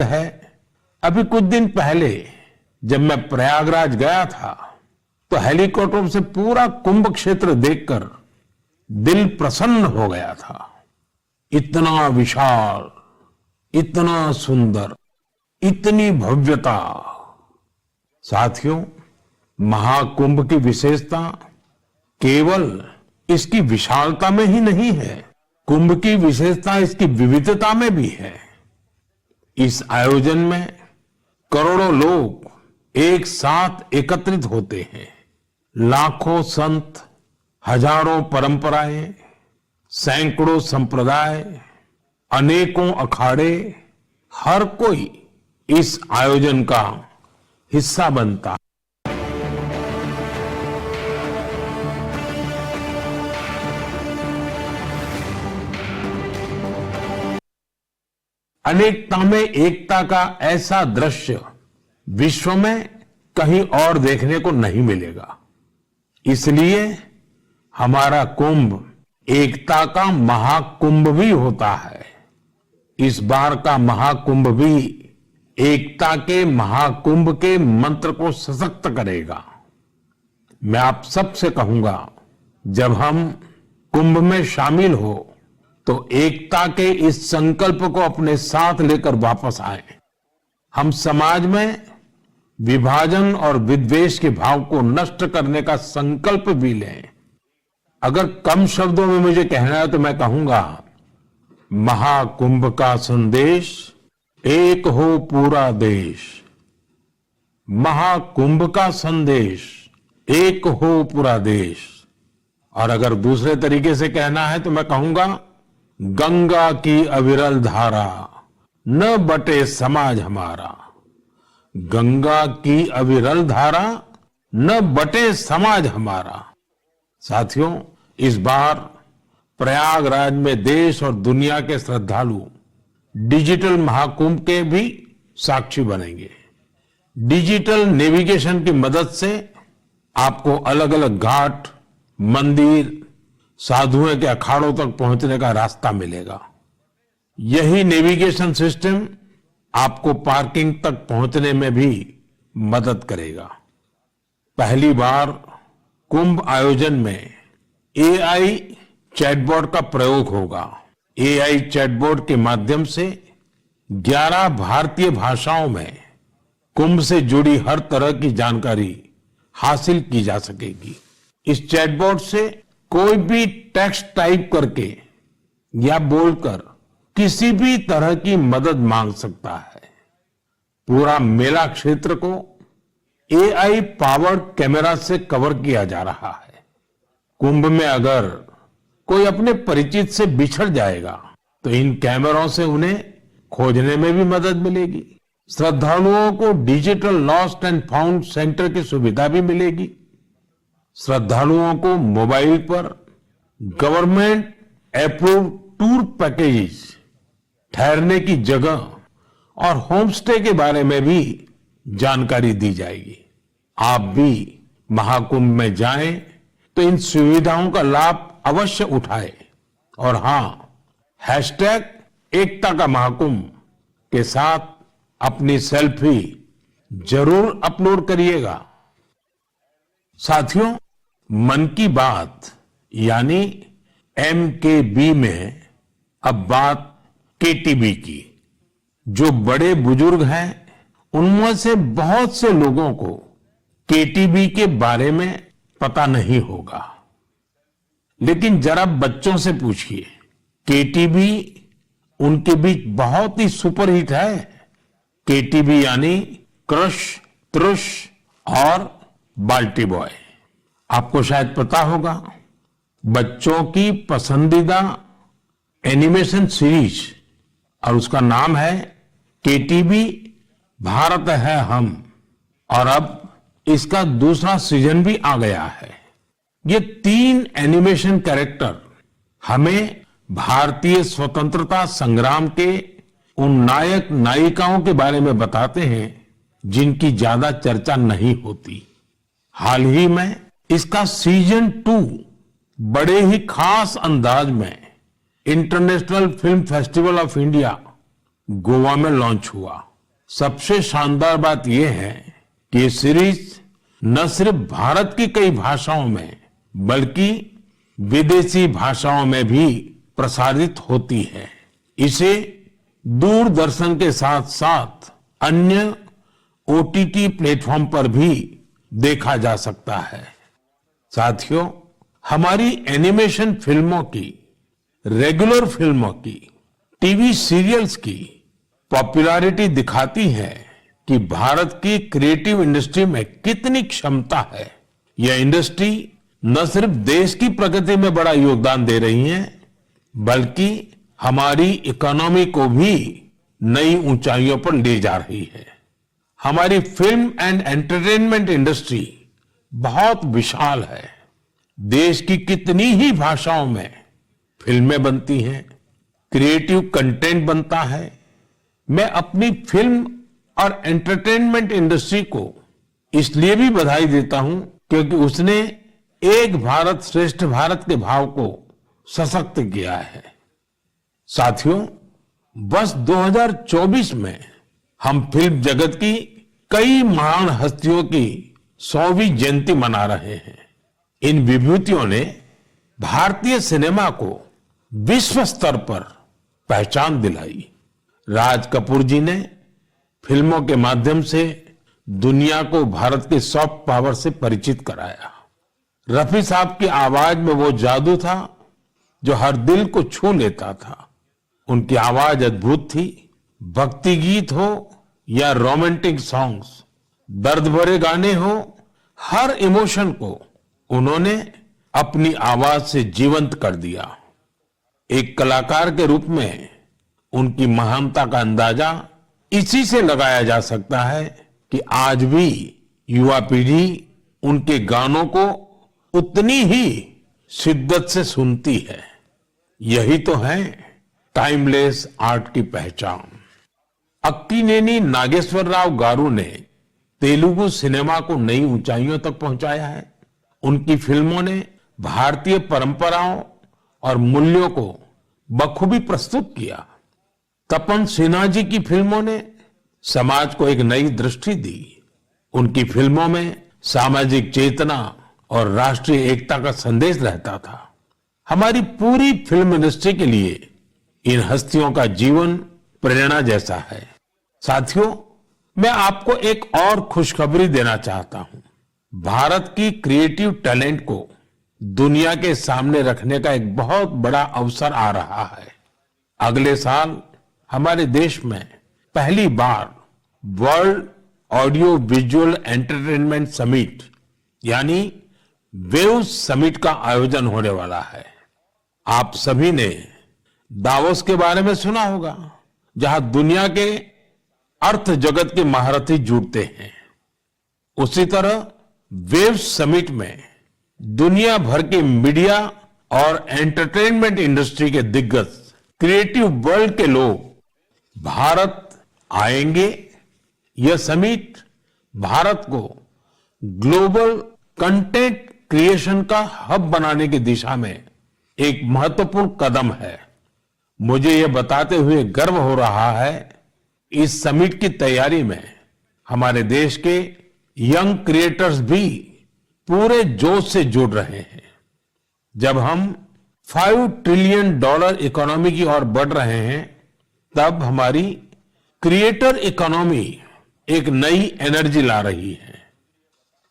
है। अभी कुछ दिन पहले जब मैं प्रयागराज गया था तो हेलीकॉप्टर से पूरा कुंभ क्षेत्र देखकर दिल प्रसन्न हो गया था। इतना विशाल, इतना सुंदर, इतनी भव्यता। साथियों, महाकुंभ की विशेषता केवल इसकी विशालता में ही नहीं है, कुंभ की विशेषता इसकी विविधता में भी है। इस आयोजन में करोड़ों लोग एक साथ एकत्रित होते हैं। लाखों संत, हजारों परंपराएं, सैकड़ों संप्रदाय, अनेकों अखाड़े, हर कोई इस आयोजन का हिस्सा बनता है। अनेकता में एकता का ऐसा दृश्य विश्व में कहीं और देखने को नहीं मिलेगा। इसलिए हमारा कुंभ एकता का महाकुंभ भी होता है। इस बार का महाकुंभ भी एकता के महाकुंभ के मंत्र को सशक्त करेगा। मैं आप सबसे कहूंगा, जब हम कुंभ में शामिल हो तो एकता के इस संकल्प को अपने साथ लेकर वापस आए। हम समाज में विभाजन और विद्वेष के भाव को नष्ट करने का संकल्प भी लें। अगर कम शब्दों में मुझे कहना है तो मैं कहूंगा, महाकुंभ का संदेश, एक हो पूरा देश। महाकुंभ का संदेश, एक हो पूरा देश। और अगर दूसरे तरीके से कहना है तो मैं कहूंगा, गंगा की अविरल धारा, न बटे समाज हमारा। गंगा की अविरल धारा, न बटे समाज हमारा। साथियों, इस बार प्रयागराज में देश और दुनिया के श्रद्धालु डिजिटल महाकुंभ के भी साक्षी बनेंगे। डिजिटल नेविगेशन की मदद से आपको अलग अलग घाट, मंदिर, साधुओं के अखाड़ों तक पहुंचने का रास्ता मिलेगा। यही नेविगेशन सिस्टम आपको पार्किंग तक पहुंचने में भी मदद करेगा। पहली बार कुंभ आयोजन में एआई चैटबॉट का प्रयोग होगा। एआई चैटबॉट के माध्यम से 11 भारतीय भाषाओं में कुंभ से जुड़ी हर तरह की जानकारी हासिल की जा सकेगी। इस चैटबॉट से कोई भी टेक्स्ट टाइप करके या बोलकर किसी भी तरह की मदद मांग सकता है। पूरा मेला क्षेत्र को एआई पावर्ड कैमरा से कवर किया जा रहा है। कुंभ में अगर कोई अपने परिचित से बिछड़ जाएगा तो इन कैमरों से उन्हें खोजने में भी मदद मिलेगी। श्रद्धालुओं को digital lost and found centre की सुविधा भी मिलेगी। श्रद्धालुओं को मोबाइल पर गवर्नमेंट अप्रूव टूर पैकेज, ठहरने की जगह और होम स्टे के बारे में भी जानकारी दी जाएगी। आप भी महाकुंभ में जाएं तो इन सुविधाओं का लाभ अवश्य उठाएं। और हाँ, #एकता का महाकुंभ के साथ अपनी सेल्फी जरूर अपलोड करिएगा। साथियों, मन की बात यानी MKB में अब बात KTB की। जो बड़े बुजुर्ग हैं उनमें से बहुत से लोगों को KTB के बारे में पता नहीं होगा, लेकिन जरा बच्चों से पूछिए। KTB उनके बीच बहुत ही सुपरहिट है। KTB यानी क्रश, त्रुश और बाल्टी बॉय। आपको शायद पता होगा, बच्चों की पसंदीदा एनिमेशन सीरीज, और उसका नाम है KTB भारत है हम। और अब इसका दूसरा सीजन भी आ गया है। ये 3 एनिमेशन कैरेक्टर हमें भारतीय स्वतंत्रता संग्राम के उन नायक नायिकाओं के बारे में बताते हैं जिनकी ज्यादा चर्चा नहीं होती। हाल ही में इसका सीजन 2 बड़े ही खास अंदाज में international film festival of India Goa में लॉन्च हुआ। सबसे शानदार बात यह है कि ये सीरीज न सिर्फ भारत की कई भाषाओं में बल्कि विदेशी भाषाओं में भी प्रसारित होती है। इसे दूरदर्शन के साथ साथ अन्य ओटीटी प्लेटफॉर्म पर भी देखा जा सकता है। साथियों, हमारी एनिमेशन फिल्मों की, रेगुलर फिल्मों की, टीवी सीरियल्स की पॉपुलैरिटी दिखाती है कि भारत की क्रिएटिव इंडस्ट्री में कितनी क्षमता है। यह इंडस्ट्री न सिर्फ देश की प्रगति में बड़ा योगदान दे रही है बल्कि हमारी इकोनॉमी को भी नई ऊंचाइयों पर ले जा रही है। हमारी फिल्म एंड एंटरटेनमेंट इंडस्ट्री बहुत विशाल है। देश की कितनी ही भाषाओं में फिल्में बनती हैं, क्रिएटिव कंटेंट बनता है। मैं अपनी फिल्म और एंटरटेनमेंट इंडस्ट्री को इसलिए भी बधाई देता हूं क्योंकि उसने एक भारत श्रेष्ठ भारत के भाव को सशक्त किया है। साथियों, वर्ष 2024 में हम फिल्म जगत की कई महान हस्तियों की 100वीं जयंती मना रहे हैं। इन विभूतियों ने भारतीय सिनेमा को विश्व स्तर पर पहचान दिलाई। राज कपूर जी ने फिल्मों के माध्यम से दुनिया को भारत के सॉफ्ट पावर से परिचित कराया। रफी साहब की आवाज में वो जादू था जो हर दिल को छू लेता था। उनकी आवाज अद्भुत थी। भक्ति गीत हो या रोमांटिक सॉन्ग्स, दर्द भरे गाने हो, हर इमोशन को उन्होंने अपनी आवाज से जीवंत कर दिया। एक कलाकार के रूप में उनकी महानता का अंदाजा इसी से लगाया जा सकता है कि आज भी युवा पीढ़ी उनके गानों को उतनी ही शिद्दत से सुनती है। यही तो है टाइमलेस आर्ट की पहचान। अक्कीनेनी नागेश्वर राव गारू ने तेलुगु सिनेमा को नई ऊंचाइयों तक पहुंचाया है। उनकी फिल्मों ने भारतीय परंपराओं और मूल्यों को बखूबी प्रस्तुत किया। तपन सिन्हा जी की फिल्मों ने समाज को एक नई दृष्टि दी। उनकी फिल्मों में सामाजिक चेतना और राष्ट्रीय एकता का संदेश रहता था। हमारी पूरी फिल्म इंडस्ट्री के लिए इन हस्तियों का जीवन प्रेरणा जैसा है। साथियों, मैं आपको एक और खुशखबरी देना चाहता हूं। भारत की क्रिएटिव टैलेंट को दुनिया के सामने रखने का एक बहुत बड़ा अवसर आ रहा है। अगले साल हमारे देश में पहली बार world audio visual entertainment summit यानी वेव्स समिट का आयोजन होने वाला है। आप सभी ने दावोस के बारे में सुना होगा, जहां दुनिया के अर्थ जगत के महारथी जुटते हैं। उसी तरह वेव्स समिट में दुनिया भर के मीडिया और एंटरटेनमेंट इंडस्ट्री के दिग्गज, क्रिएटिव वर्ल्ड के लोग भारत आएंगे। यह समिट भारत को ग्लोबल कंटेंट क्रिएशन का हब बनाने की दिशा में एक महत्वपूर्ण कदम है। मुझे यह बताते हुए गर्व हो रहा है, इस समिट की तैयारी में हमारे देश के यंग क्रिएटर्स भी पूरे जोश से जुड़ रहे हैं। जब हम $5 ट्रिलियन इकोनॉमी की ओर बढ़ रहे हैं, तब हमारी क्रिएटर इकोनॉमी एक नई एनर्जी ला रही है।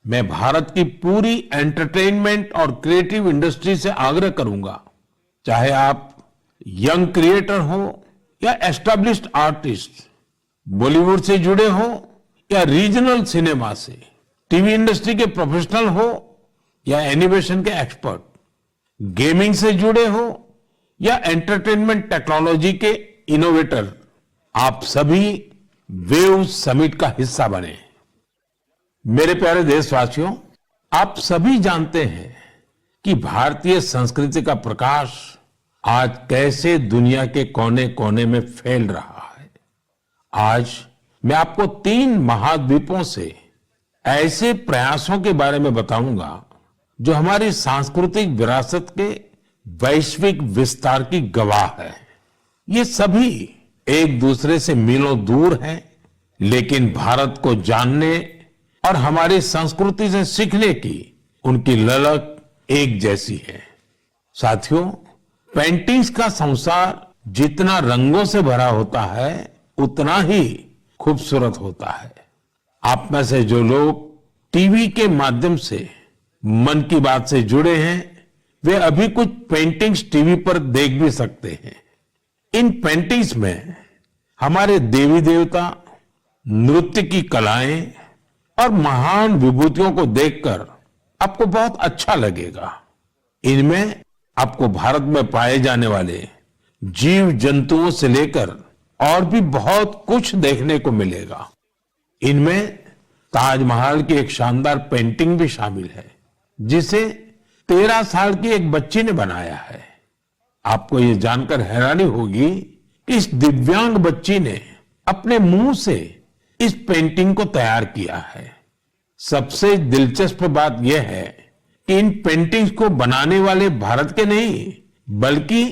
मैं भारत की पूरी एंटरटेनमेंट और क्रिएटिव इंडस्ट्री से आग्रह करूंगा, चाहे आप यंग क्रिएटर हो या एस्टैब्लिश्ड आर्टिस्ट, बॉलीवुड से जुड़े हो या रीजनल सिनेमा से, टीवी इंडस्ट्री के प्रोफेशनल हो या एनिमेशन के एक्सपर्ट, गेमिंग से जुड़े हो या एंटरटेनमेंट टेक्नोलॉजी के इनोवेटर, आप सभी वेव समिट का हिस्सा बने। मेरे प्यारे देशवासियों, आप सभी जानते हैं कि भारतीय संस्कृति का प्रकाश आज कैसे दुनिया के कोने कोने में फैल रहा है। आज मैं आपको 3 महाद्वीपों से ऐसे प्रयासों के बारे में बताऊंगा जो हमारी सांस्कृतिक विरासत के वैश्विक विस्तार की गवाह है। ये सभी एक दूसरे से मीलों दूर हैं, लेकिन भारत को जानने और हमारी संस्कृति से सीखने की उनकी ललक एक जैसी है। साथियों, पेंटिंग्स का संसार जितना रंगों से भरा होता है उतना ही खूबसूरत होता है। आप में से जो लोग टीवी के माध्यम से मन की बात से जुड़े हैं, वे अभी कुछ पेंटिंग्स टीवी पर देख भी सकते हैं। इन पेंटिंग्स में हमारे देवी देवता, नृत्य की कलाएं और महान विभूतियों को देखकर आपको बहुत अच्छा लगेगा। इनमें आपको भारत में पाए जाने वाले जीव जंतुओं से लेकर और भी बहुत कुछ देखने को मिलेगा। इनमें ताजमहल की एक शानदार पेंटिंग भी शामिल है, जिसे 13 साल की एक बच्ची ने बनाया है। आपको ये जानकर हैरानी होगी कि इस दिव्यांग बच्ची ने अपने मुंह से इस पेंटिंग को तैयार किया है। सबसे दिलचस्प बात यह है कि इन पेंटिंग्स को बनाने वाले भारत के नहीं, बल्कि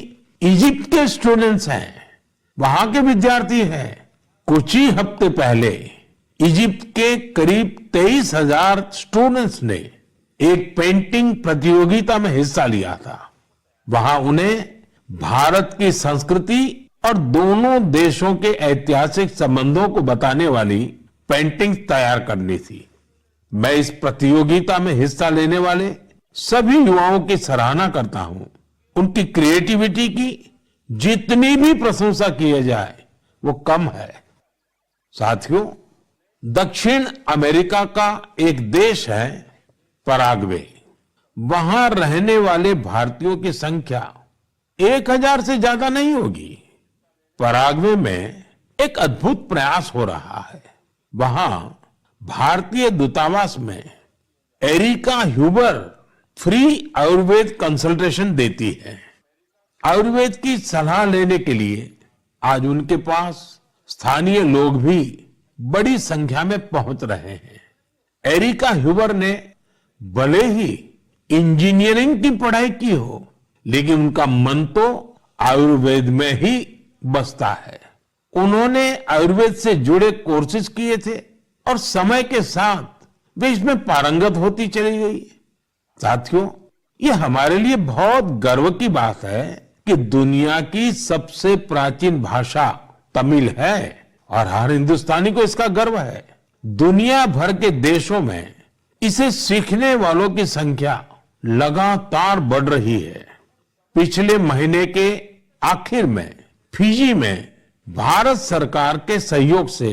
इजिप्ट के स्टूडेंट्स हैं, वहां के विद्यार्थी हैं। कुछ ही हफ्ते पहले इजिप्ट के करीब 23,000 स्टूडेंट्स ने एक पेंटिंग प्रतियोगिता में हिस्सा लिया था। वहां उन्हें भारत की संस्कृति और दोनों देशों के ऐतिहासिक संबंधों को बताने वाली पेंटिंग तैयार करनी थी। मैं इस प्रतियोगिता में हिस्सा लेने वाले सभी युवाओं की सराहना करता हूं। उनकी क्रिएटिविटी की जितनी भी प्रशंसा की जाए वो कम है। साथियों, दक्षिण अमेरिका का एक देश है पराग्वे। वहां रहने वाले भारतीयों की संख्या 1,000 से ज्यादा नहीं होगी। पराग्वे में एक अद्भुत प्रयास हो रहा है। वहां भारतीय दूतावास में Erica Huber free Ayurveda consultation देती है। आयुर्वेद की सलाह लेने के लिए आज उनके पास स्थानीय लोग भी बड़ी संख्या में पहुंच रहे हैं। एरिका ह्यूबर ने भले ही इंजीनियरिंग की पढ़ाई की हो, लेकिन उनका मन तो आयुर्वेद में ही बसता है। उन्होंने आयुर्वेद से जुड़े कोर्सेज किए थे और समय के साथ वे इसमें पारंगत होती चली गई। साथियों, ये हमारे लिए बहुत गर्व की बात है कि दुनिया की सबसे प्राचीन भाषा तमिल है और हर हिंदुस्तानी को इसका गर्व है। दुनिया भर के देशों में इसे सीखने वालों की संख्या लगातार बढ़ रही है। पिछले महीने के आखिर में फिजी में भारत सरकार के सहयोग से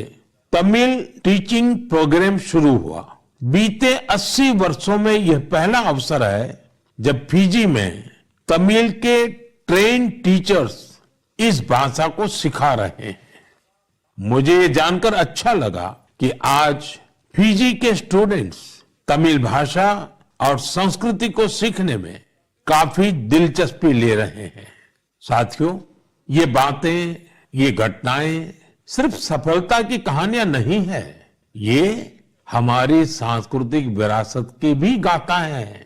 तमिल टीचिंग प्रोग्राम शुरू हुआ। बीते 80 वर्षों में यह पहला अवसर है जब फिजी में तमिल के ट्रेन टीचर्स इस भाषा को सिखा रहे हैं। मुझे ये जानकर अच्छा लगा कि आज फिजी के स्टूडेंट्स तमिल भाषा और संस्कृति को सीखने में काफी दिलचस्पी ले रहे हैं। साथियों, ये बातें, ये घटनाएं सिर्फ सफलता की कहानियां नहीं है, ये हमारी सांस्कृतिक विरासत की भी गाथाएं हैं।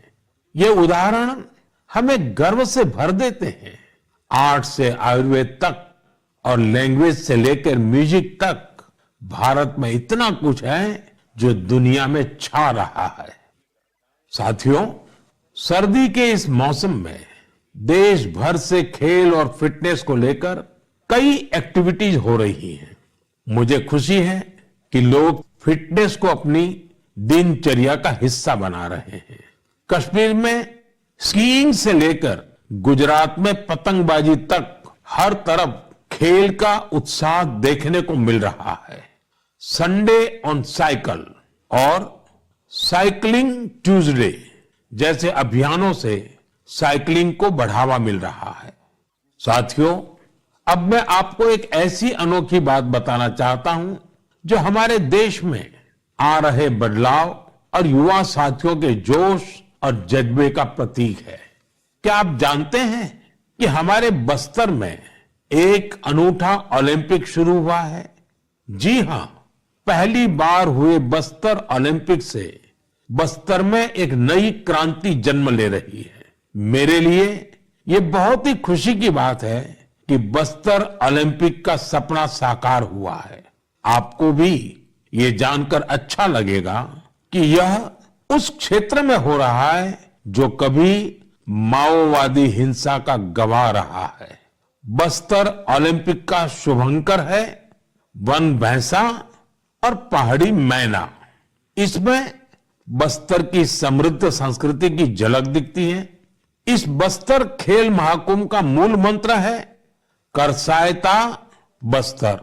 ये उदाहरण हमें गर्व से भर देते हैं। आर्ट से आयुर्वेद तक और लैंग्वेज से लेकर म्यूजिक तक भारत में इतना कुछ है जो दुनिया में छा रहा है। साथियों, सर्दी के इस मौसम में देश भर से खेल और फिटनेस को लेकर कई एक्टिविटीज हो रही हैं। मुझे खुशी है कि लोग फिटनेस को अपनी दिनचर्या का हिस्सा बना रहे हैं। कश्मीर में स्कीइंग से लेकर गुजरात में पतंगबाजी तक हर तरफ खेल का उत्साह देखने को मिल रहा है। संडे ऑन साइकिल और साइकिलिंग ट्यूसडे जैसे अभियानों से साइकिलिंग को बढ़ावा मिल रहा है। साथियों, अब मैं आपको एक ऐसी अनोखी बात बताना चाहता हूं जो हमारे देश में आ रहे बदलाव और युवा साथियों के जोश और जज्बे का प्रतीक है। क्या आप जानते हैं कि हमारे बस्तर में एक अनूठा ओलंपिक शुरू हुआ है? जी हां, पहली बार हुए बस्तर ओलंपिक से बस्तर में एक नई क्रांति जन्म ले रही है। मेरे लिए ये बहुत ही खुशी की बात है कि बस्तर ओलंपिक का सपना साकार हुआ है। आपको भी ये जानकर अच्छा लगेगा कि यह उस क्षेत्र में हो रहा है जो कभी माओवादी हिंसा का गवाह रहा है। बस्तर ओलंपिक का शुभंकर है वन भैंसा और पहाड़ी मैना। इसमें बस्तर की समृद्ध संस्कृति की झलक दिखती है। इस बस्तर खेल महाकुंभ का मूल मंत्र है करसायता बस्तर,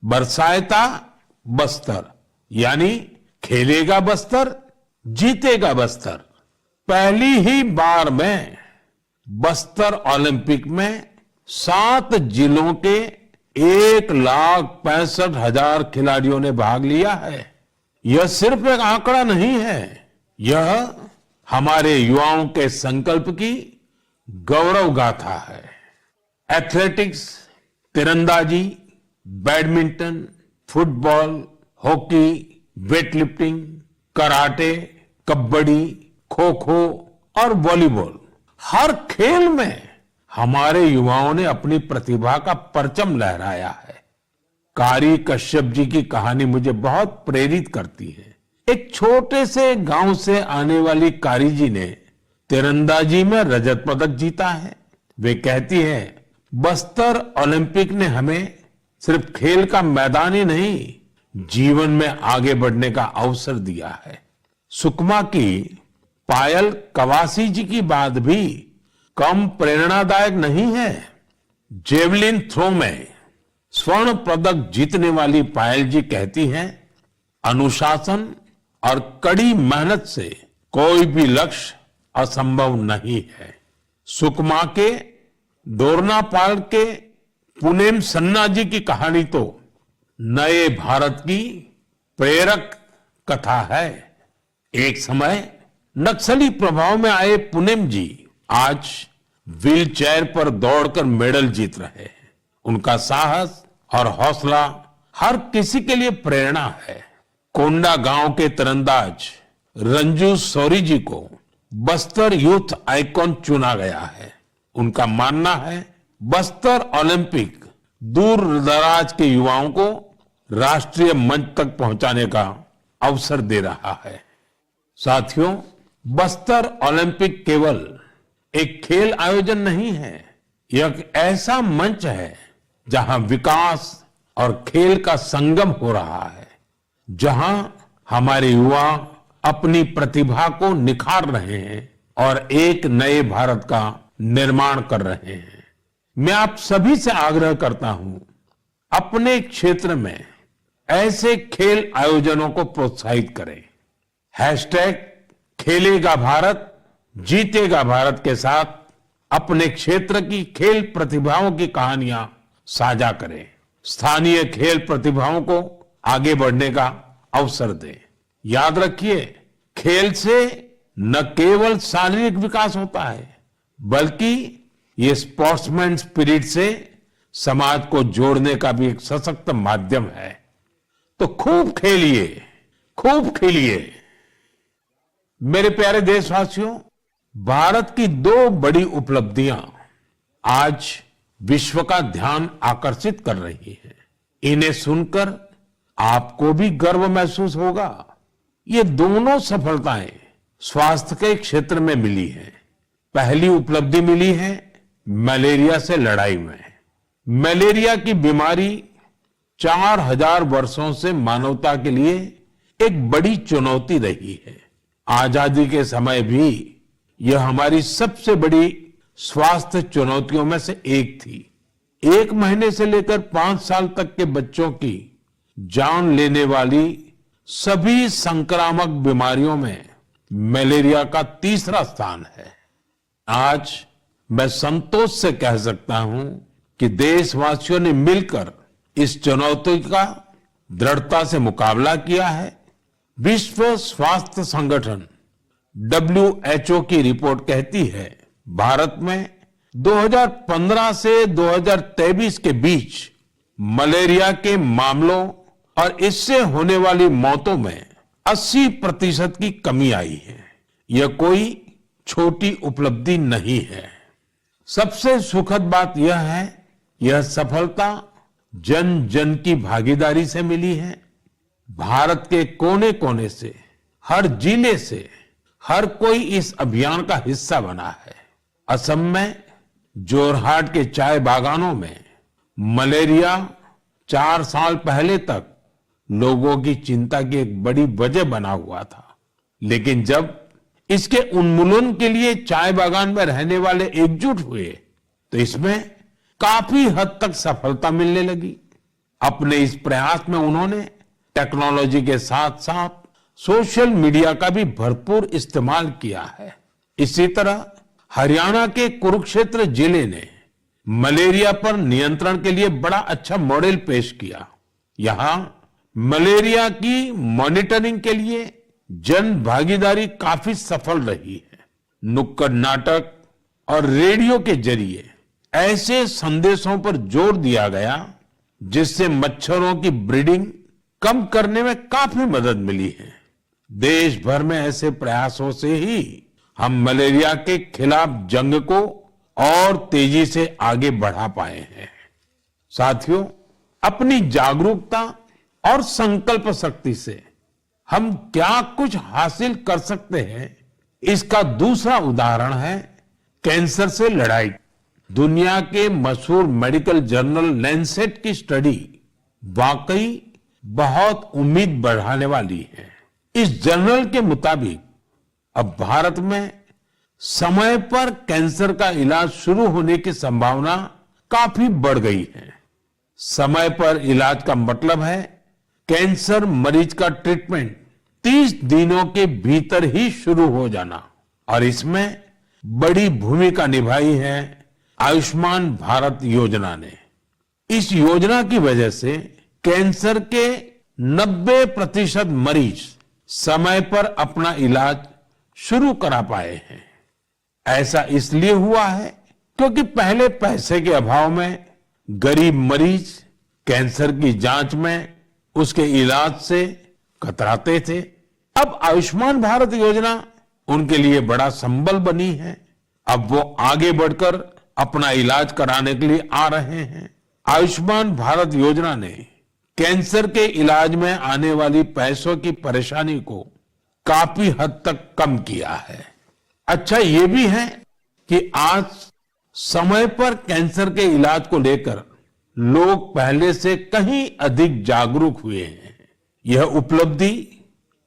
बरसायता बस्तर, यानी खेलेगा बस्तर, जीतेगा बस्तर। पहली ही बार में बस्तर ओलंपिक में 7 जिलों के 1,65,000 खिलाड़ियों ने भाग लिया है। यह सिर्फ एक आंकड़ा नहीं है, यह हमारे युवाओं के संकल्प की गौरव गाथा है। एथलेटिक्स, तीरंदाजी, badminton, football, hockey, weightlifting, karate, kabaddi, kho kho और वॉलीबॉल, हर खेल में हमारे युवाओं ने अपनी प्रतिभा का परचम लहराया है। कारी कश्यप जी की कहानी मुझे बहुत प्रेरित करती है। एक छोटे से गांव से आने वाली कारी जी ने तीरंदाजी में रजत पदक जीता है। वे कहती है, बस्तर ओलंपिक ने हमें सिर्फ खेल का मैदान ही नहीं, जीवन में आगे बढ़ने का अवसर दिया है। सुकमा की पायल कवासी जी की बात भी कम प्रेरणादायक नहीं है। जेवलिन थ्रो में स्वर्ण पदक जीतने वाली पायल जी कहती हैं, अनुशासन और कड़ी मेहनत से कोई भी लक्ष्य असंभव नहीं है। सुकमा के दोरनापाल के पुनेम सन्ना जी की कहानी तो नए भारत की प्रेरक कथा है। एक समय नक्सली प्रभाव में आए पुनेम जी आज व्हील चेयर पर दौड़कर मेडल जीत रहे हैं। उनका साहस और हौसला हर किसी के लिए प्रेरणा है। कोंडा गांव के तीरंदाज रंजू सौरी जी को बस्तर यूथ आइकॉन चुना गया है। उनका मानना है बस्तर ओलंपिक दूर दराज के युवाओं को राष्ट्रीय मंच तक पहुंचाने का अवसर दे रहा है। साथियों, बस्तर ओलंपिक केवल एक खेल आयोजन नहीं है, यह एक ऐसा मंच है जहां विकास और खेल का संगम हो रहा है, जहां हमारे युवा अपनी प्रतिभा को निखार रहे हैं और एक नए भारत का निर्माण कर रहे हैं। मैं आप सभी से आग्रह करता हूं, अपने क्षेत्र में ऐसे खेल आयोजनों को प्रोत्साहित करें। हैशटैग खेलेगा भारत, जीतेगा भारत के साथ अपने क्षेत्र की खेल प्रतिभाओं की कहानियां साझा करें। स्थानीय खेल प्रतिभाओं को आगे बढ़ने का अवसर दें। याद रखिए, खेल से न केवल शारीरिक विकास होता है, बल्कि ये स्पोर्ट्समैन स्पिरिट से समाज को जोड़ने का भी एक सशक्त माध्यम है। तो खूब खेलिए, खूब खेलिए। मेरे प्यारे देशवासियों, भारत की 2 बड़ी उपलब्धियां आज विश्व का ध्यान आकर्षित कर रही हैं। इन्हें सुनकर आपको भी गर्व महसूस होगा। ये दोनों सफलताएं स्वास्थ्य के क्षेत्र में मिली हैं। पहली उपलब्धि मिली है मलेरिया से लड़ाई में। मलेरिया की बीमारी 4000 वर्षों से मानवता के लिए एक बड़ी चुनौती रही है। आजादी के समय भी यह हमारी सबसे बड़ी स्वास्थ्य चुनौतियों में से एक थी। 1 महीने से लेकर 5 साल तक के बच्चों की जान लेने वाली सभी संक्रामक बीमारियों में मलेरिया का तीसरा स्थान है। आज मैं संतोष से कह सकता हूं कि देशवासियों ने मिलकर इस चुनौती का दृढ़ता से मुकाबला किया है। विश्व स्वास्थ्य संगठन WHO की रिपोर्ट कहती है, भारत में 2015 से 2023 के बीच मलेरिया के मामलों और इससे होने वाली मौतों में 80% की कमी आई है। यह कोई छोटी उपलब्धि नहीं है। सबसे सुखद बात यह है, यह सफलता जन जन की भागीदारी से मिली है। भारत के कोने कोने से, हर जिले से हर कोई इस अभियान का हिस्सा बना है। असम में जोरहाट के चाय बागानों में मलेरिया 4 साल पहले तक लोगों की चिंता की एक बड़ी वजह बना हुआ था, लेकिन जब इसके उन्मूलन के लिए चाय बागान में रहने वाले एकजुट हुए तो इसमें काफी हद तक सफलता मिलने लगी। अपने इस प्रयास में उन्होंने टेक्नोलॉजी के साथ साथ सोशल मीडिया का भी भरपूर इस्तेमाल किया है। इसी तरह हरियाणा के कुरुक्षेत्र जिले ने मलेरिया पर नियंत्रण के लिए बड़ा अच्छा मॉडल पेश किया। यहां मलेरिया की मॉनिटरिंग के लिए जन भागीदारी काफी सफल रही है। नुक्कड़ नाटक और रेडियो के जरिए ऐसे संदेशों पर जोर दिया गया जिससे मच्छरों की ब्रीडिंग कम करने में काफी मदद मिली है। देश भर में ऐसे प्रयासों से ही हम मलेरिया के खिलाफ जंग को और तेजी से आगे बढ़ा पाए हैं। साथियों, अपनी जागरूकता और संकल्प शक्ति से हम क्या कुछ हासिल कर सकते हैं, इसका दूसरा उदाहरण है कैंसर से लड़ाई। दुनिया के मशहूर मेडिकल जर्नल लैंसेट की स्टडी वाकई बहुत उम्मीद बढ़ाने वाली है। इस जर्नल के मुताबिक अब भारत में समय पर कैंसर का इलाज शुरू होने की संभावना काफी बढ़ गई है। समय पर इलाज का मतलब है कैंसर मरीज का ट्रीटमेंट 30 दिनों के भीतर ही शुरू हो जाना, और इसमें बड़ी भूमिका निभाई है आयुष्मान भारत योजना ने। इस योजना की वजह से कैंसर के 90% मरीज समय पर अपना इलाज शुरू करा पाए हैं। ऐसा इसलिए हुआ है क्योंकि पहले पैसे के अभाव में गरीब मरीज कैंसर की जांच में, उसके इलाज से कतराते थे। अब आयुष्मान भारत योजना उनके लिए बड़ा संबल बनी है। अब वो आगे बढ़कर अपना इलाज कराने के लिए आ रहे हैं। आयुष्मान भारत योजना ने कैंसर के इलाज में आने वाली पैसों की परेशानी को काफी हद तक कम किया है। अच्छा ये भी है कि आज समय पर कैंसर के इलाज को लेकर लोग पहले से कहीं अधिक जागरूक हुए हैं। यह उपलब्धि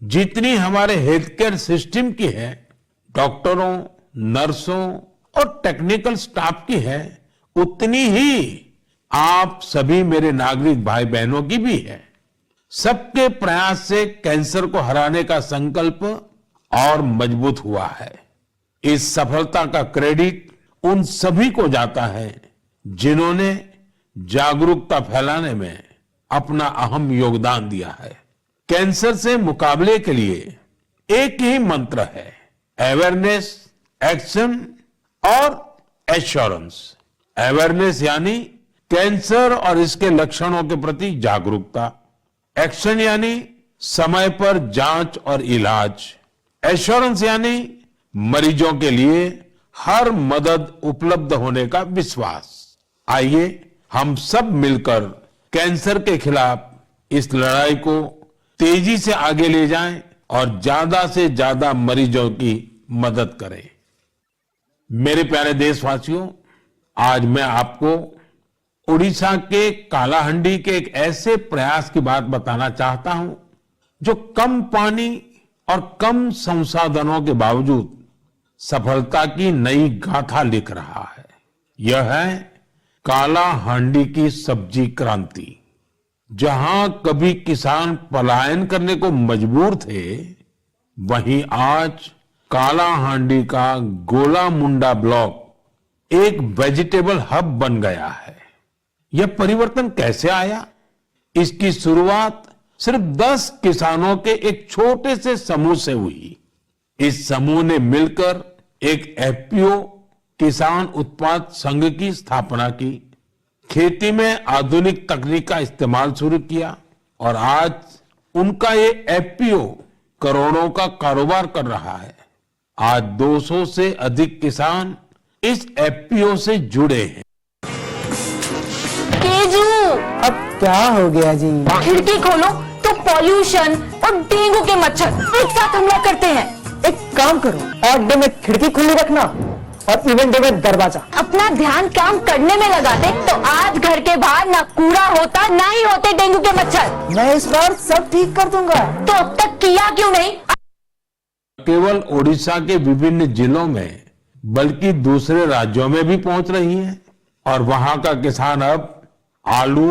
जितनी हमारे हेल्थ केयर सिस्टम की है, डॉक्टरों, नर्सों और टेक्निकल स्टाफ की है, उतनी ही आप सभी मेरे नागरिक भाई बहनों की भी है। सबके प्रयास से कैंसर को हराने का संकल्प और मजबूत हुआ है। इस सफलता का क्रेडिट उन सभी को जाता है जिन्होंने जागरूकता फैलाने में अपना अहम योगदान दिया है। कैंसर से मुकाबले के लिए एक ही मंत्र है, अवेयरनेस, एक्शन और एश्योरेंस। अवेयरनेस यानी कैंसर और इसके लक्षणों के प्रति जागरूकता, एक्शन यानी समय पर जांच और इलाज, एश्योरेंस यानी मरीजों के लिए हर मदद उपलब्ध होने का विश्वास। आइए हम सब मिलकर कैंसर के खिलाफ इस लड़ाई को तेजी से आगे ले जाएं और ज्यादा से ज्यादा मरीजों की मदद करें। मेरे प्यारे देशवासियों, आज मैं आपको उड़ीसा के कालाहांडी के एक ऐसे प्रयास की बात बताना चाहता हूं जो कम पानी और कम संसाधनों के बावजूद सफलता की नई गाथा लिख रहा है। यह है कालाहांडी की सब्जी क्रांति। जहां कभी किसान पलायन करने को मजबूर थे, वहीं आज कालाहांडी का गोला मुंडा ब्लॉक एक वेजिटेबल हब बन गया है। यह परिवर्तन कैसे आया? इसकी शुरुआत सिर्फ 10 किसानों के एक छोटे से समूह से हुई। इस समूह ने मिलकर एक एफपीओ किसान उत्पाद संघ की स्थापना की, खेती में आधुनिक तकनीक का इस्तेमाल शुरू किया और आज उनका ये एफपीओ करोड़ों का कारोबार कर रहा है। आज 200 से अधिक किसान इस एफपीओ से जुड़े हैं। तेजू, अब क्या हो गया जी? खिड़की खोलो तो पॉल्यूशन और डेंगू के मच्छर एक साथ हमला करते हैं। एक काम करो, ऑड डे में खिड़की खुली रखना और इवेंट डे में दरवाजा। अपना ध्यान काम करने में लगाते तो आज घर के बाहर ना कूड़ा होता ना ही होते डेंगू के मच्छर। मैं इस बार सब ठीक कर दूंगा। तो अब तक किया क्यों नहीं? केवल ओडिशा के विभिन्न जिलों में बल्कि दूसरे राज्यों में भी पहुंच रही है और वहां का किसान अब आलू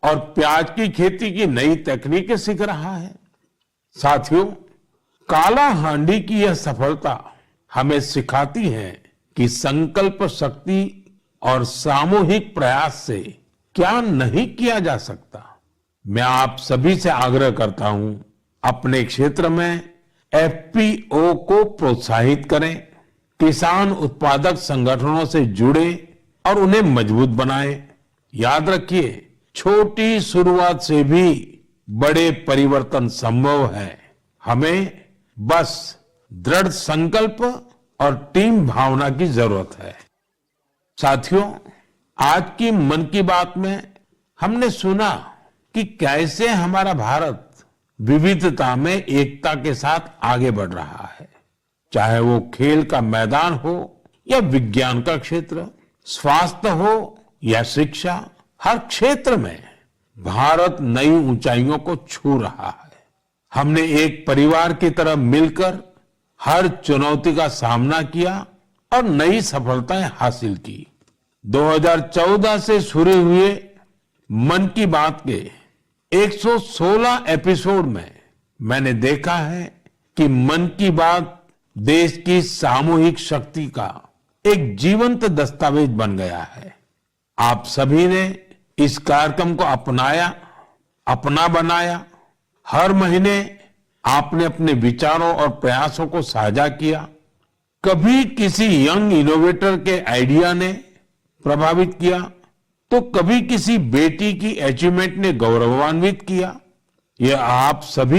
और प्याज की खेती की नई तकनीकें सीख रहा है। साथियों, काला हांडी की यह सफलता हमें सिखाती है कि संकल्प शक्ति और सामूहिक प्रयास से क्या नहीं किया जा सकता। मैं आप सभी से आग्रह करता हूं, अपने क्षेत्र में एफपीओ को प्रोत्साहित करें, किसान उत्पादक संगठनों से जुड़े और उन्हें मजबूत बनाएं। याद रखिए, छोटी शुरुआत से भी बड़े परिवर्तन संभव है। हमें बस दृढ़ संकल्प और टीम भावना की जरूरत है। साथियों, आज की मन की बात में हमने सुना कि कैसे हमारा भारत विविधता में एकता के साथ आगे बढ़ रहा है। चाहे वो खेल का मैदान हो या विज्ञान का क्षेत्र, स्वास्थ्य हो या शिक्षा, हर क्षेत्र में भारत नई ऊंचाइयों को छू रहा है। हमने एक परिवार की तरह मिलकर हर चुनौती का सामना किया और नई सफलताएं हासिल की। 2014 से शुरू हुए मन की बात के 116 एपिसोड में मैंने देखा है कि मन की बात देश की सामूहिक शक्ति का एक जीवंत दस्तावेज बन गया है। आप सभी ने इस कार्यक्रम को अपनाया, अपना बनाया। हर महीने आपने अपने विचारों और प्रयासों को साझा किया। कभी किसी यंग इनोवेटर के आइडिया ने प्रभावित किया तो कभी किसी बेटी की अचीवमेंट ने गौरवान्वित किया। यह आप सभी